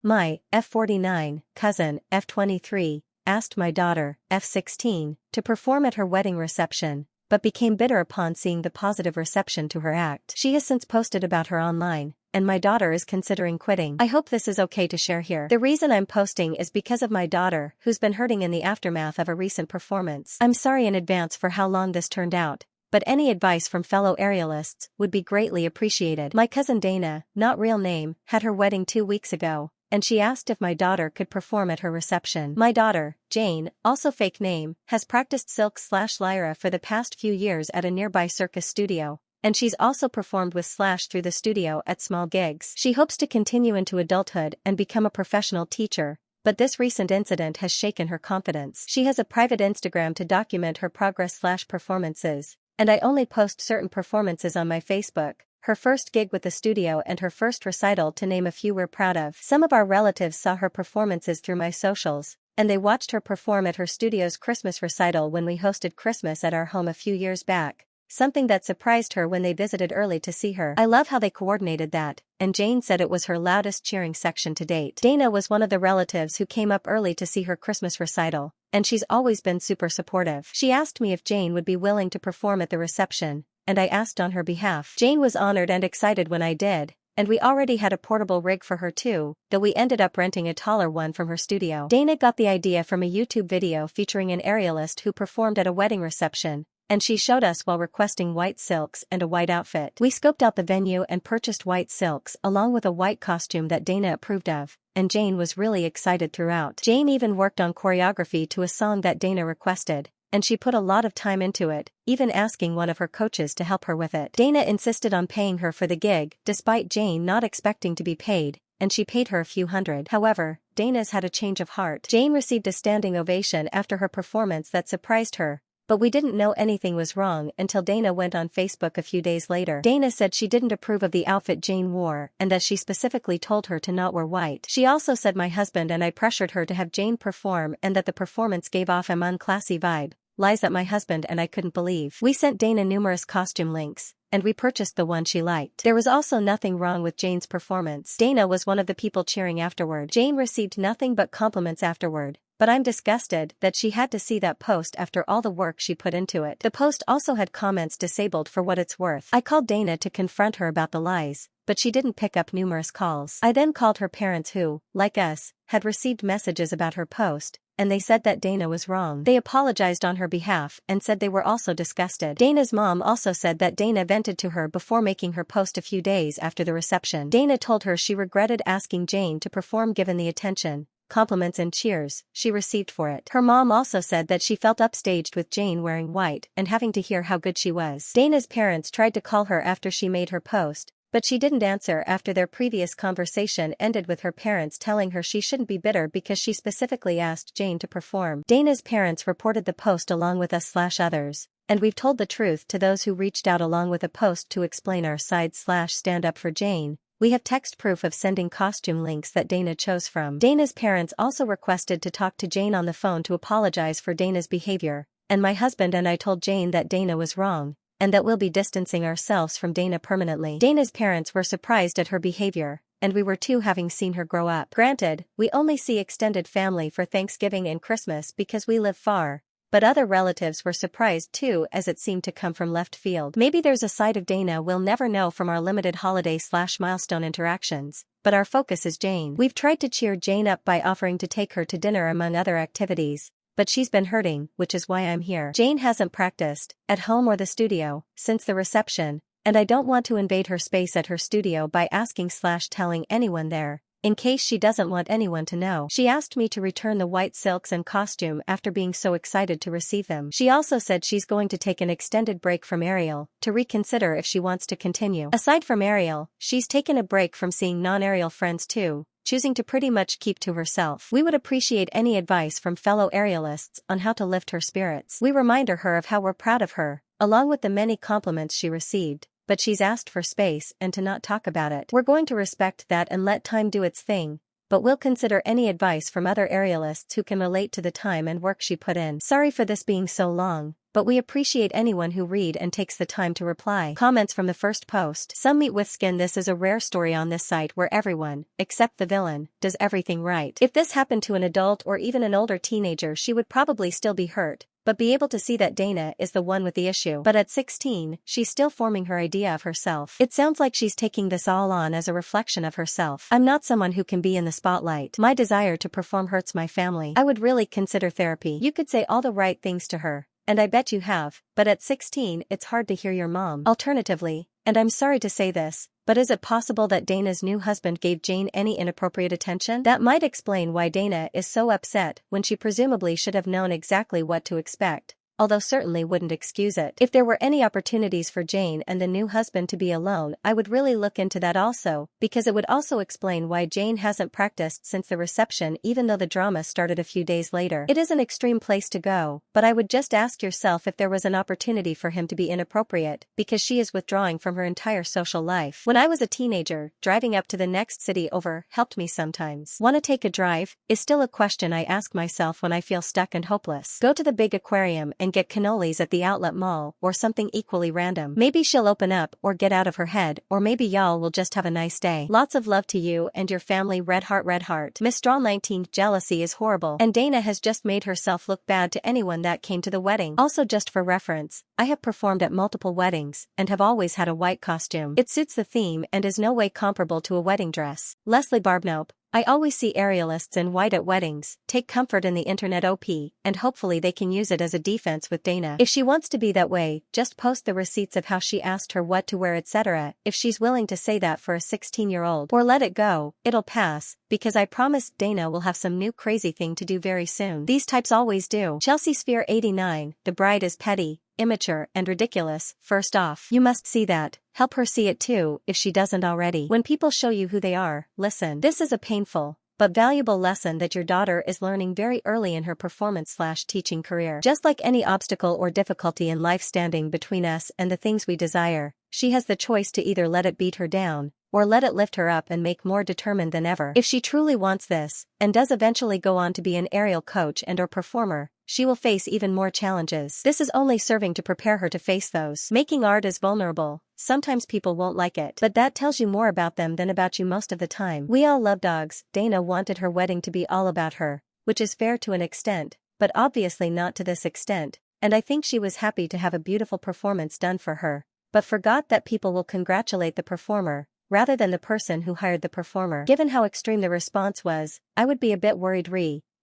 My F49 cousin, F23, asked my daughter, F16, to perform at her wedding reception, but became bitter upon seeing the positive reception to her act. She has since posted about her online, and my daughter is considering quitting. I hope this is okay to share here. The reason I'm posting is because of my daughter, who's been hurting in the aftermath of a recent performance. I'm sorry in advance for how long this turned out, but any advice from fellow aerialists would be greatly appreciated. My cousin Dana, not real name, had her wedding 2 weeks ago, and she asked if my daughter could perform at her reception. My daughter, Jane, also fake name, has practiced Silk/Lyra for the past few years at a nearby circus studio, and she's also performed with Slash through the studio at small gigs. She hopes to continue into adulthood and become a professional teacher, but this recent incident has shaken her confidence. She has a private Instagram to document her progress/performances, and I only post certain performances on my Facebook, her first gig with the studio and her first recital to name a few we're proud of. Some of our relatives saw her performances through my socials, and they watched her perform at her studio's Christmas recital when we hosted Christmas at our home a few years back, something that surprised her when they visited early to see her. I love how they coordinated that, and Jane said it was her loudest cheering section to date. Dana was one of the relatives who came up early to see her Christmas recital, and she's always been super supportive. She asked me if Jane would be willing to perform at the reception, and I asked on her behalf. Jane was honored and excited when I did, and we already had a portable rig for her too, though we ended up renting a taller one from her studio. Dana got the idea from a YouTube video featuring an aerialist who performed at a wedding reception, and she showed us while requesting white silks and a white outfit. We scoped out the venue and purchased white silks along with a white costume that Dana approved of, and Jane was really excited throughout. Jane even worked on choreography to a song that Dana requested, and she put a lot of time into it, even asking one of her coaches to help her with it. Dana insisted on paying her for the gig, despite Jane not expecting to be paid, and she paid her a few hundred. However, Dana's had a change of heart. Jane received a standing ovation after her performance that surprised her, but we didn't know anything was wrong until Dana went on Facebook a few days later. Dana said she didn't approve of the outfit Jane wore and that she specifically told her to not wear white. She also said my husband and I pressured her to have Jane perform and that the performance gave off an unclassy vibe, lies that my husband and I couldn't believe. We sent Dana numerous costume links, and we purchased the one she liked. There was also nothing wrong with Jane's performance. Dana was one of the people cheering afterward. Jane received nothing but compliments afterward, but I'm disgusted that she had to see that post after all the work she put into it. The post also had comments disabled for what it's worth. I called Dana to confront her about the lies, but she didn't pick up numerous calls. I then called her parents who, like us, had received messages about her post, and they said that Dana was wrong. They apologized on her behalf and said they were also disgusted. Dana's mom also said that Dana vented to her before making her post a few days after the reception. Dana told her she regretted asking Jane to perform given the attention, compliments and cheers she received for it. Her mom also said that she felt upstaged with Jane wearing white and having to hear how good she was. Dana's parents tried to call her after she made her post, but she didn't answer after their previous conversation ended with her parents telling her she shouldn't be bitter because she specifically asked Jane to perform. Dana's parents reported the post along with us/others, and we've told the truth to those who reached out along with a post to explain our side/stand up for Jane. We have text proof of sending costume links that Dana chose from. Dana's parents also requested to talk to Jane on the phone to apologize for Dana's behavior, and my husband and I told Jane that Dana was wrong, and that we'll be distancing ourselves from Dana permanently. Dana's parents were surprised at her behavior, and we were too having seen her grow up. Granted, we only see extended family for Thanksgiving and Christmas because we live far, but other relatives were surprised too as it seemed to come from left field. Maybe there's a side of Dana we'll never know from our limited holiday/milestone interactions, but our focus is Jane. We've tried to cheer Jane up by offering to take her to dinner among other activities, but she's been hurting, which is why I'm here. Jane hasn't practiced, at home or the studio, since the reception, and I don't want to invade her space at her studio by asking/telling anyone there, in case she doesn't want anyone to know. She asked me to return the white silks and costume after being so excited to receive them. She also said she's going to take an extended break from Ariel, to reconsider if she wants to continue. Aside from Ariel, she's taken a break from seeing non-Ariel friends too, choosing to pretty much keep to herself. We would appreciate any advice from fellow aerialists on how to lift her spirits. We reminded her of how we're proud of her, along with the many compliments she received, but she's asked for space and to not talk about it. We're going to respect that and let time do its thing, but we'll consider any advice from other aerialists who can relate to the time and work she put in. Sorry for this being so long, but we appreciate anyone who read and takes the time to reply. Comments from the first post. Some meat with skin. This is a rare story on this site where everyone, except the villain, does everything right. If this happened to an adult or even an older teenager, she would probably still be hurt, but be able to see that Dana is the one with the issue. But at 16, she's still forming her idea of herself. It sounds like she's taking this all on as a reflection of herself. I'm not someone who can be in the spotlight. My desire to perform hurts my family. I would really consider therapy. You could say all the right things to her, and I bet you have, but at 16 it's hard to hear your mom. Alternatively, and I'm sorry to say this, but is it possible that Dana's new husband gave Jane any inappropriate attention? That might explain why Dana is so upset when she presumably should have known exactly what to expect, although certainly wouldn't excuse it. If there were any opportunities for Jane and the new husband to be alone, I would really look into that also, because it would also explain why Jane hasn't practiced since the reception even though the drama started a few days later. It is an extreme place to go, but I would just ask yourself if there was an opportunity for him to be inappropriate, because she is withdrawing from her entire social life. When I was a teenager, driving up to the next city over helped me sometimes. Wanna take a drive? Is still a question I ask myself when I feel stuck and hopeless. Go to the big aquarium and get cannolis at the outlet mall, or something equally random. Maybe she'll open up or get out of her head, or maybe y'all will just have a nice day. Lots of love to you and your family. Red heart, red heart. Miss Straw 19. Jealousy is horrible, and Dana has just made herself look bad to anyone that came to the wedding. Also, just for reference, I have performed at multiple weddings and have always had a white costume. It suits the theme and is no way comparable to a wedding dress. Leslie Barbnope. I always see aerialists in white at weddings. Take comfort in the internet OP, and hopefully they can use it as a defense with Dana. If she wants to be that way, just post the receipts of how she asked her what to wear, etc. if she's willing to say that for a 16-year-old. Or let it go, it'll pass, because I promise Dana will have some new crazy thing to do very soon. These types always do. Chelsea Sphere 89, the bride is petty, immature, and ridiculous. First off, you must see that. Help her see it too, if she doesn't already. When people show you who they are, listen. This is a painful, but valuable lesson that your daughter is learning very early in her performance/teaching career. Just like any obstacle or difficulty in life standing between us and the things we desire, she has the choice to either let it beat her down, or let it lift her up and make more determined than ever. If she truly wants this, and does eventually go on to be an aerial coach and/or performer, she will face even more challenges. This is only serving to prepare her to face those. Making art is vulnerable. Sometimes people won't like it, but that tells you more about them than about you most of the time. We all love dogs. Dana wanted her wedding to be all about her, which is fair to an extent, but obviously not to this extent, and I think she was happy to have a beautiful performance done for her, but forgot that people will congratulate the performer, rather than the person who hired the performer. Given how extreme the response was, I would be a bit worried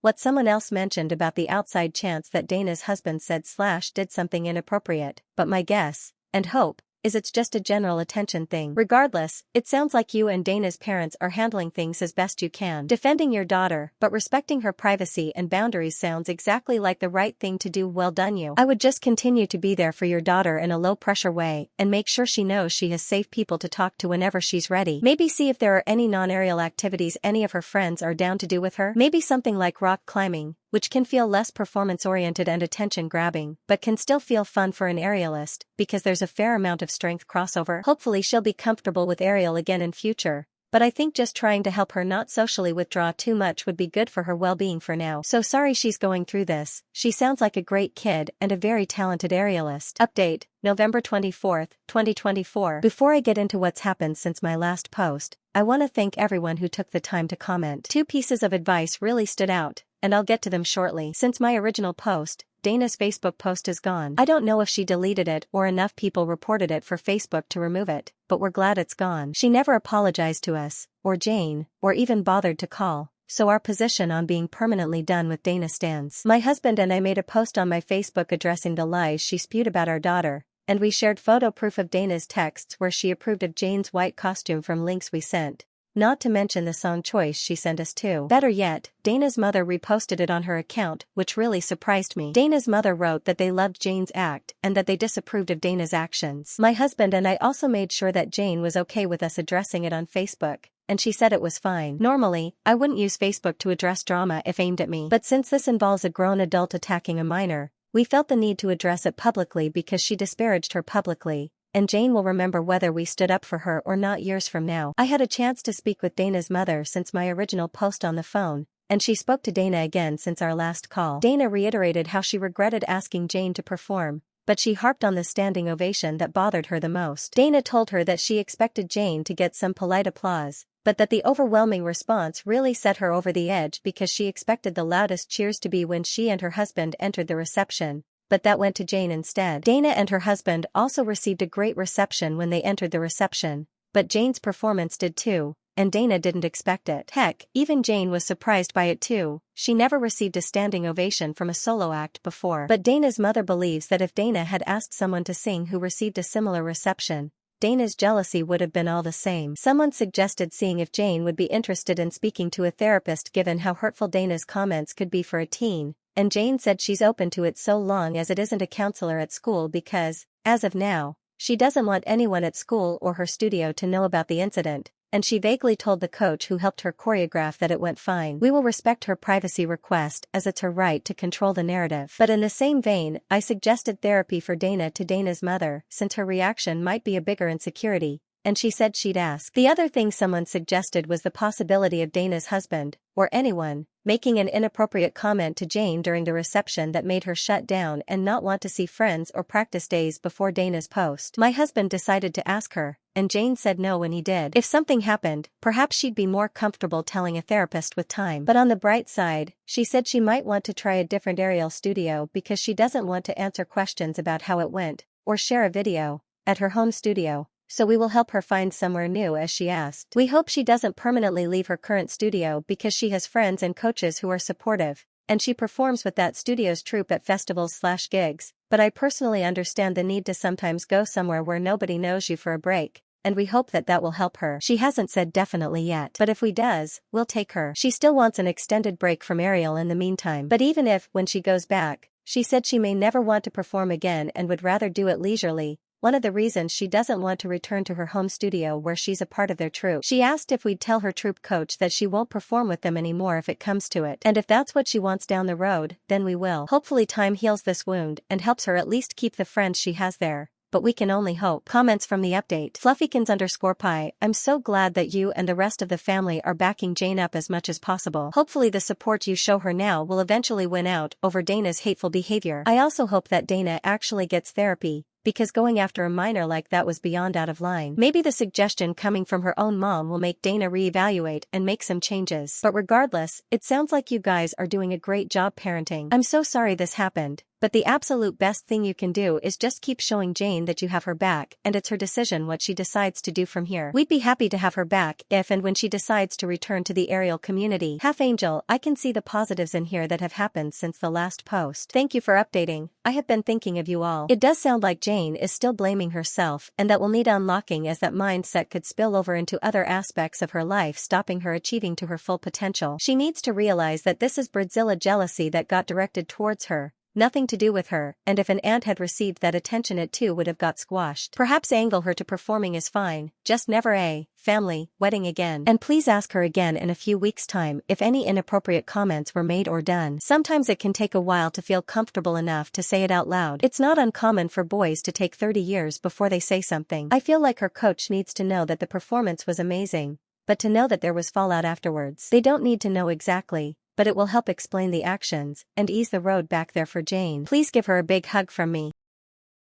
what someone else mentioned about the outside chance that Dana's husband said/did something inappropriate, but my guess, and hope, is it's just a general attention thing. Regardless, it sounds like you and Dana's parents are handling things as best you can. Defending your daughter, but respecting her privacy and boundaries sounds exactly like the right thing to do. Well done you. I would just continue to be there for your daughter in a low-pressure way, and make sure she knows she has safe people to talk to whenever she's ready. Maybe see if there are any non-aerial activities any of her friends are down to do with her. Maybe something like rock climbing, which can feel less performance-oriented and attention-grabbing, but can still feel fun for an aerialist, because there's a fair amount of strength crossover. Hopefully she'll be comfortable with aerial again in future, but I think just trying to help her not socially withdraw too much would be good for her well-being for now. So sorry she's going through this. She sounds like a great kid and a very talented aerialist. Update, November 24th, 2024. Before I get into what's happened since my last post, I want to thank everyone who took the time to comment. 2 pieces of advice really stood out, and I'll get to them shortly. Since my original post, Dana's Facebook post is gone. I don't know if she deleted it or enough people reported it for Facebook to remove it, but we're glad it's gone. She never apologized to us, or Jane, or even bothered to call, so our position on being permanently done with Dana stands. My husband and I made a post on my Facebook addressing the lies she spewed about our daughter, and we shared photo proof of Dana's texts where she approved of Jane's white costume from links we sent. Not to mention the song choice she sent us too. Better yet, Dana's mother reposted it on her account, which really surprised me. Dana's mother wrote that they loved Jane's act and that they disapproved of Dana's actions. My husband and I also made sure that Jane was okay with us addressing it on Facebook, and she said it was fine. Normally, I wouldn't use Facebook to address drama if aimed at me, but since this involves a grown adult attacking a minor, we felt the need to address it publicly because she disparaged her publicly, and Jane will remember whether we stood up for her or not years from now. I had a chance to speak with Dana's mother since my original post on the phone, and she spoke to Dana again since our last call. Dana reiterated how she regretted asking Jane to perform, but she harped on the standing ovation that bothered her the most. Dana told her that she expected Jane to get some polite applause, but that the overwhelming response really set her over the edge because she expected the loudest cheers to be when she and her husband entered the reception, but that went to Jane instead. Dana and her husband also received a great reception when they entered the reception, but Jane's performance did too, and Dana didn't expect it. Heck, even Jane was surprised by it too. She never received a standing ovation from a solo act before. But Dana's mother believes that if Dana had asked someone to sing who received a similar reception, Dana's jealousy would have been all the same. Someone suggested seeing if Jane would be interested in speaking to a therapist given how hurtful Dana's comments could be for a teen, and Jane said she's open to it so long as it isn't a counselor at school because, as of now, she doesn't want anyone at school or her studio to know about the incident, and she vaguely told the coach who helped her choreograph that it went fine. We will respect her privacy request as it's her right to control the narrative. But in the same vein, I suggested therapy for Dana to Dana's mother since her reaction might be a bigger insecurity, and she said she'd ask. The other thing someone suggested was the possibility of Dana's husband, or anyone, making an inappropriate comment to Jane during the reception that made her shut down and not want to see friends or practice days before Dana's post. My husband decided to ask her, and Jane said no when he did. If something happened, perhaps she'd be more comfortable telling a therapist with time. But on the bright side, she said she might want to try a different aerial studio because she doesn't want to answer questions about how it went, or share a video, at her home studio. So we will help her find somewhere new as she asked. We hope she doesn't permanently leave her current studio because she has friends and coaches who are supportive, and she performs with that studio's troupe at festivals/gigs, but I personally understand the need to sometimes go somewhere where nobody knows you for a break, and we hope that that will help her. She hasn't said definitely yet, but if we does, we'll take her. She still wants an extended break from aerial in the meantime. But even if, when she goes back, she said she may never want to perform again and would rather do it leisurely. One of the reasons she doesn't want to return to her home studio where she's a part of their troupe. She asked if we'd tell her troupe coach that she won't perform with them anymore if it comes to it. And if that's what she wants down the road, then we will. Hopefully time heals this wound and helps her at least keep the friends she has there. But we can only hope. Comments from the update. Fluffykins_pie, I'm so glad that you and the rest of the family are backing Jane up as much as possible. Hopefully the support you show her now will eventually win out over Dana's hateful behavior. I also hope that Dana actually gets therapy, because going after a minor like that was beyond out of line. Maybe the suggestion coming from her own mom will make Dana reevaluate and make some changes. But regardless, it sounds like you guys are doing a great job parenting. I'm so sorry this happened, but the absolute best thing you can do is just keep showing Jane that you have her back, and it's her decision what she decides to do from here. We'd be happy to have her back if and when she decides to return to the aerial community. Half Angel, I can see the positives in here that have happened since the last post. Thank you for updating. I have been thinking of you all. It does sound like Jane is still blaming herself, and that will need unlocking as that mindset could spill over into other aspects of her life, stopping her achieving to her full potential. She needs to realize that this is Bradzilla jealousy that got directed towards her, nothing to do with her, and if an aunt had received that attention it too would have got squashed. Perhaps angle her to performing is fine, just never a family wedding again. And please ask her again in a few weeks' time if any inappropriate comments were made or done. Sometimes it can take a while to feel comfortable enough to say it out loud. It's not uncommon for boys to take 30 years before they say something. I feel like her coach needs to know that the performance was amazing, but to know that there was fallout afterwards. They don't need to know exactly, but it will help explain the actions and ease the road back there for Jane. Please give her a big hug from me.